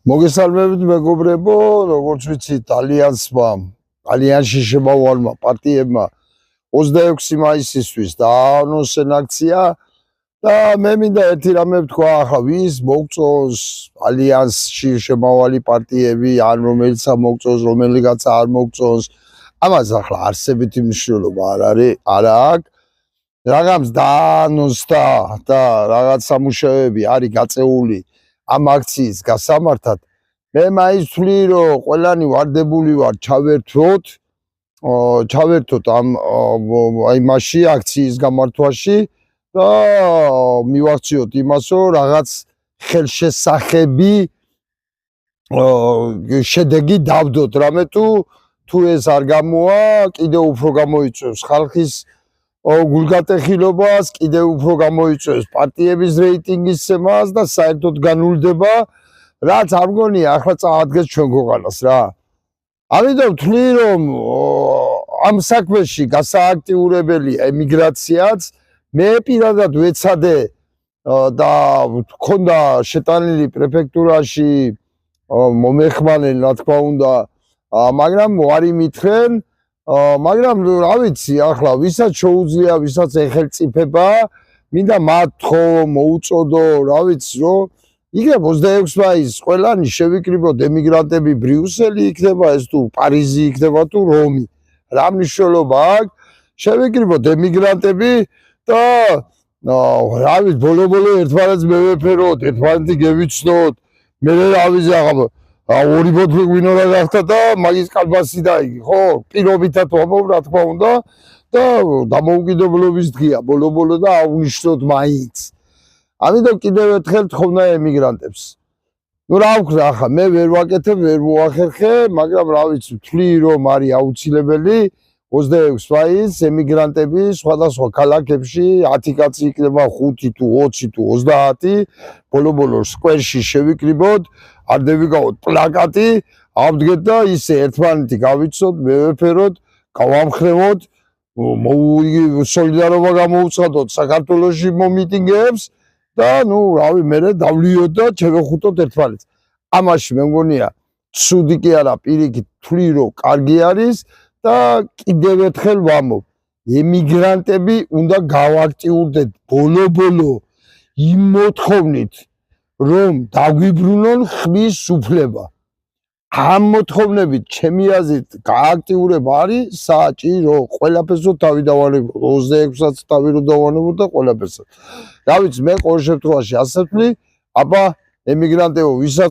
მოგესალმებით მეგობრებო, როგორც ვიცით, ალიანსში შემავალმა პარტიებმა 26 მაისისთვის დაანონსენ აქცია და მე მინდა ერთი რამე ვთქვა, ახლა ვის მოგწონს ალიანსში შემავალი პარტიები, ან რომელიცაც მოგწონს, რომელიღაც არ მოგწონს, ამას ახლა არსებითი მნიშვნელობა არ არის, არა აქვს. Რაღაც დაანონსდა და რაღაც სამუშაოები არის გაწეული ამ აქციის გასამართად. მე მაინც ვთვლი, რომ ყველანი ვარდებული ვარ ჩავერთოთ ამ მასში აქციის გამართვაში და მივახციოთ იმას, რომ რაღაც ხელშესახები შედეგი დავდოთ, რამე თუ ეს არ გამოვა, კიდევ უფრო გამოიწვევს ხალხის გულგატეხილობას, კიდევ უფრო გამოიწვევს პარტიების რეიტინგის ცემას და საერთოდ განულდება, რაც არ მგონია ახლა წაადგეს ჩვენ ქვეყანას რა. ამიტომ ვთვლი, რომ ამ საქმეში გასააქტიურებელია ემიგრაციაც. მე პირადად ვეცადე და მქონდა შეტანილი პრეფექტურაში მომეხმარენ, რა თქმა უნდა, მაგრამ არ იმითხრენ. მაგრამ რა ვიცი, ახლა ვისაც შეუძლია, ვისაც ეხელწიფება, მინდა მათ ხო მოუწოდო, რა ვიცი, რომ იგივე 26 მაისს ყველანი შევიკრიბოთ ემიგრანტები ბრიუსელი იქნება ეს თუ პარიზი იქნება თუ რომი. რა მნიშვნელობა აქვს? შევიკრიბოთ ემიგრანტები და რა ვიცი, ბოლო-ბოლო ერთმანეთს მევეფეროთ, ერთმანეთი გევიცნოთ, მე რა ვიცი, ახლა ორი ბოთლი ღვინო რა გახდა და მაგის კალბასი დაიგი, ხო? პირობითად ვამბობ, რა თქმა უნდა და დამოუკიდებლობის დღეა ბოლო-ბოლო და აღვნიშნოთ მაინც. ამიტომ კიდევ ერთხელ თხოვნა ემიგრანტებს. რა ვქნა ახლა, მე ვერ ვაკეთებ, ვერ მოახერხე, მაგრამ რა ვიცი, ვთვლი, რომ არის აუცილებელი 26 მაისს ემიგრანტები სხვადასხვა ქალაქებში 10 კაცი იქნება, 5 თუ 20 თუ 30, ბოლო-ბოლო სკვერში შევიკრიბოთ, არ დავიკავოთ პლაკატი, ავდგეთ და ისე ერთმანეთი გავიცნოთ, მევეფეროთ, გავამხრევოთ, სოლიდარობა გამოუცხადოთ საქართველოში მომიტინგეებს და რავი, მე დავლიოთ და შევეხუტოთ ერთმანეთს. ამაში მე მგონია ცუდი კი არა, პირიქით ვთვლი, რომ კარგი არის და კიდევ ერთხელ ვამბობ, ემიგრანტები უნდა გავაქტიურდეთ ბოლო-ბოლო იმ მოთხოვნით, რომ დაგვიბრუნონ ხმის უფლება. ამ მოთხოვნებით ჩემი აზრით გააქტიურება არის საჭირო. ყველაფერსო თავი დავანებო, 26-საც თავი რო დავანებო და ყველაფერსაც. რა ვიცი, მე ყოველ შემთხვევაში ასე ვთვლი, აბა ემიგრანტებო, ვისაც